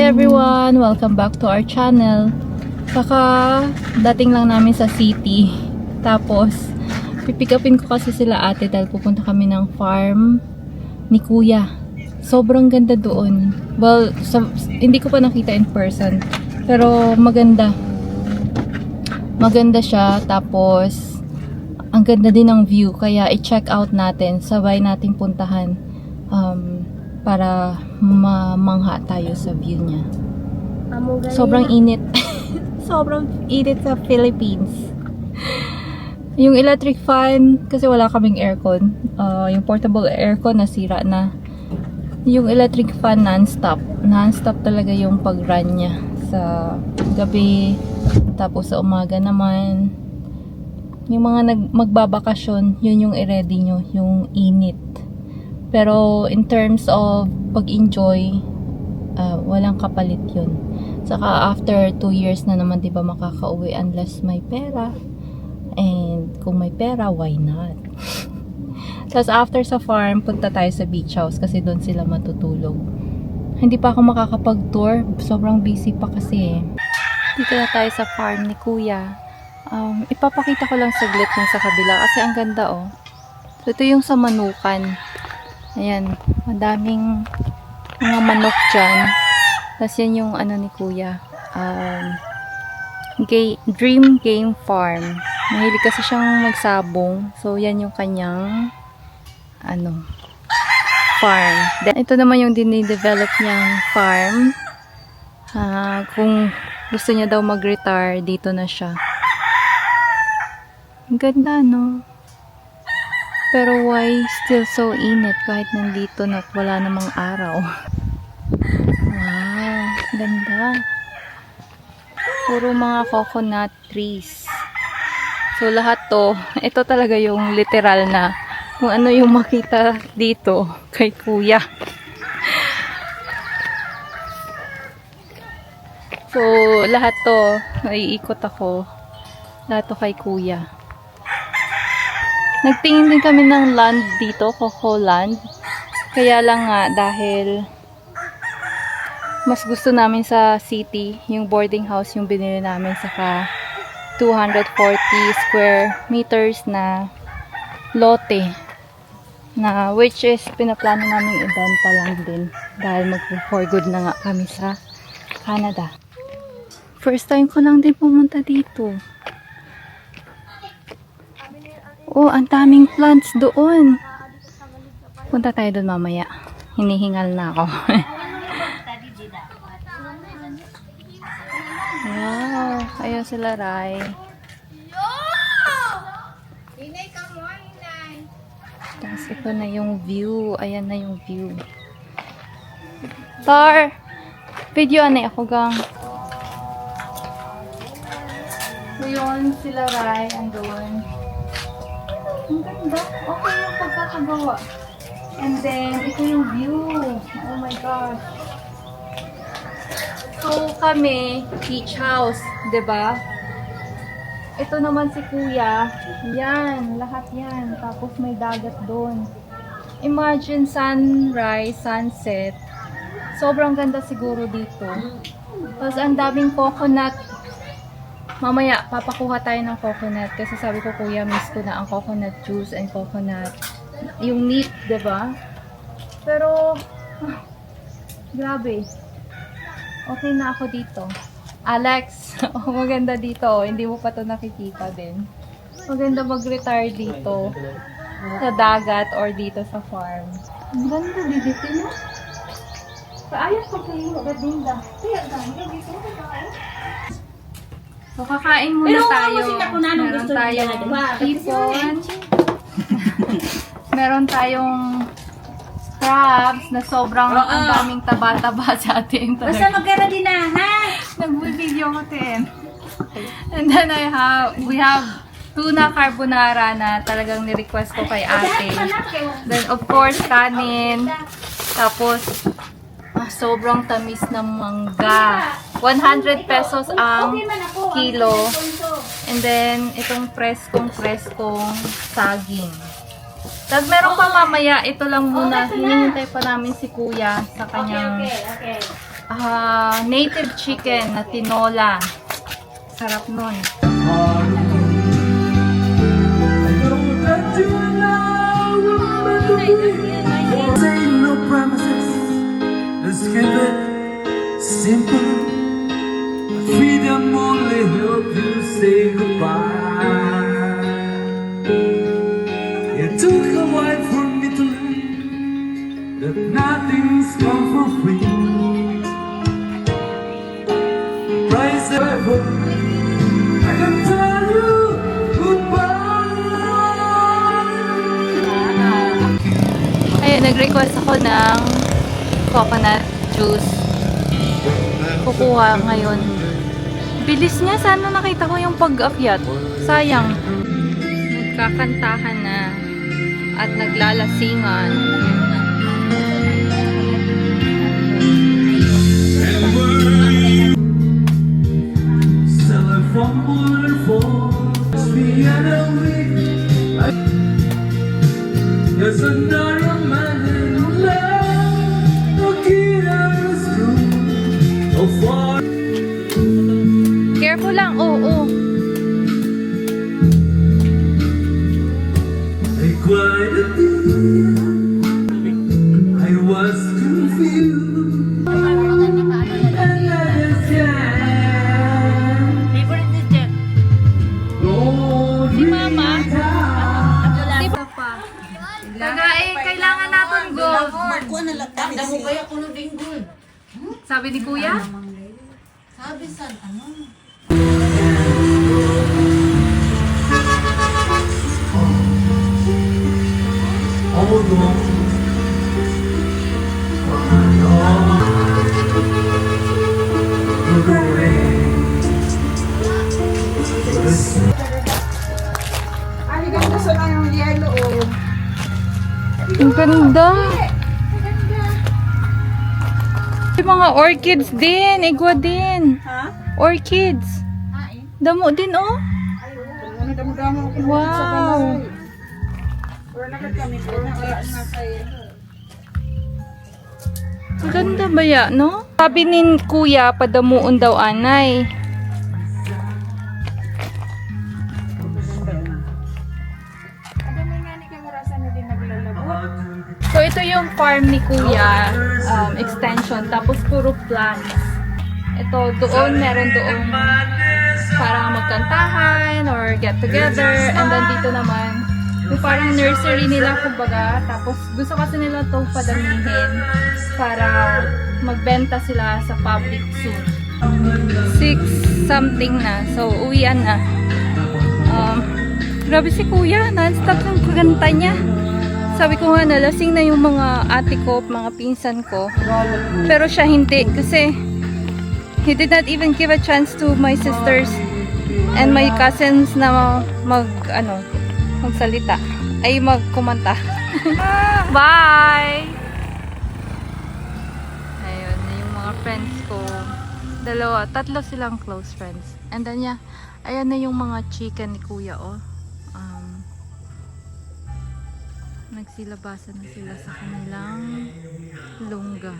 everyone! Welcome back to our channel. Dating lang namin sa city. Tapos, pipick upin ko kasi sila ate dahil pupunta kami ng farm ni kuya. Sobrang ganda doon. Well, hindi ko pa nakita in person. Pero maganda. Maganda siya. Tapos, ang ganda din ng view. Kaya i-check out natin. Sabay nating puntahan. Para mamangha tayo sa view niya. Sobrang init. Sobrang init sa Philippines. Yung electric fan, kasi wala kaming aircon. Yung portable aircon nasira na. Yung electric fan non-stop. Non-stop talaga yung pag-run niya. Sa gabi, tapos sa umaga naman. Yung mga magbabakasyon, yun yung i-ready nyo. Yung init. Pero in terms of pag-enjoy, walang kapalit yun. Saka after 2 years na naman, di ba, makakauwi unless may pera. And kung may pera, why not? Tapos after sa farm, punta tayo sa beach house kasi doon sila matutulog. Hindi pa ako makakapag-tour. Sobrang busy pa kasi. Dito na tayo sa farm ni kuya. Ipapakita ko lang saglit yung sa kabila kasi ang ganda oh. So, ito yung sa manukan. Ayan, madaming mga manok dyan. Tapos yan yung ano ni kuya. Dream Game Farm. Mahilig kasi siyang magsabong. So, yan yung kanyang farm. Then, ito naman yung dinidevelop niyang farm. Kung gusto niya daw mag-retire, dito na siya. Ang ganda, no? Pero why still so init kahit nandito na wala namang araw? Wow, ganda. Puro mga coconut trees. So lahat to, ito talaga yung literal na kung ano yung makita dito kay kuya. So lahat to, naiikot ako. Lahat to kay kuya. Nagtingin din kami ng land dito, Coco Land. Kaya lang nga, dahil mas gusto namin sa city, yung boarding house yung binili namin, saka 240 square meters na lote. Na which is pinaplano namin ibenta lang din. Dahil mag-for good na nga kami sa Canada. First time ko lang din pumunta dito. Oh, ang daming plants doon. Punta tayo doon mamaya. Hinihingal na ako. Wow, ayun sila Rai. Tapos ito na yung view. Ayan na yung view. Tar! Video na ako gang. So yun, sila Rai andun. Ang ganda. Okay yung pagkakagawa. And then, ito yung view. Oh my gosh. So, kami, beach house. Diba? Ito naman si kuya. Yan. Lahat yan. Tapos may dagat doon. Imagine sunrise, sunset. Sobrang ganda siguro dito. Tapos, ang daming coconut. Mamaya, papakuha tayo ng coconut. Kasi sabi ko, kuya, miss ko na ang coconut juice and coconut. Yung meat, diba? Pero, grabe. Okay na ako dito. Alex, maganda dito. Hindi mo pa to nakikita din. Maganda mag-retire dito. Sa dagat or dito sa farm. Ang ganda dito, no? Paayos ko kayo, gadinda. Kaya ganda dito. So, kakain muna tayo. Meron tayong hipon. Meron tayong crabs na sobrang ang daming taba-taba sa atin. Basta magkara din na, ha? Nag-video ko din. And then we have tuna carbonara na talagang ni-request ko kay ate. Then of course, kanin. Tapos, sobrang tamis ng mangga. 100 pesos ang kilo. And then, itong preskong saging. Tapos meron pa mamaya, ito lang muna. Hinihintay pa namin si kuya sa kanyang native chicken na tinola. Sarap nun. Say no promises. Let's keep it simple. Freedom only help you say goodbye. It took a while for me to learn that nothing's come for free. Price ever, I can tell you goodbye. Ayun, nag-request ako ng coconut juice. Kukuha ngayon. Bilis niya. Sana nakita ko yung pag-akyat. Sayang. Nagkakantahan na at naglalasingan. Still I fumble and fall. It's me and a week. There's another man in love. No kid out of school. So far. Careful lang. Oo. I cried a tear. I was confused. And understand. Favorite ni Jeff. Don't Si Mama. really Di ba? Kailangan natin gold. Damo kaya kuno ding gold. Sabi ni Kuya? Sabi san ano? hold on. Look away. Ay, ganda sa ng yellow. Ang ganda. May mga orchids din. Igwa din. Ha? Orchids. Damo din, oh. Ano damo-damo ko Wow. Or nakit kami ko na nasa Ang ganda ba ya, no? Sabi ni Kuya, padamuon daw anay. Adami nga ni kamurasan na din naglalabot. So, ito yung farm ni Kuya. Extension. Tapos, puro plants. Ito, doon, meron doon parang magkantahan or get together. And then, dito naman, yung parang nursery nila, kumbaga. Tapos, gusto kasi nila ito padamihin para magbenta sila sa public soon. 6 something na. So, uwian na. Grabe si Kuya. Non-stop yung kaganta niya. Sabi ko nga, nalasing na yung mga ate ko, mga pinsan ko. Pero siya hindi. Kasi, he did not even give a chance to my sisters and my cousins na magsalita. Ay, magkumanta. Bye! Ayun, yung mga friends ko. Tatlo silang close friends. And then, yeah, ayan na yung mga chicken ni Kuya, oh. Nagsilabasan na sila sa kanilang lungga.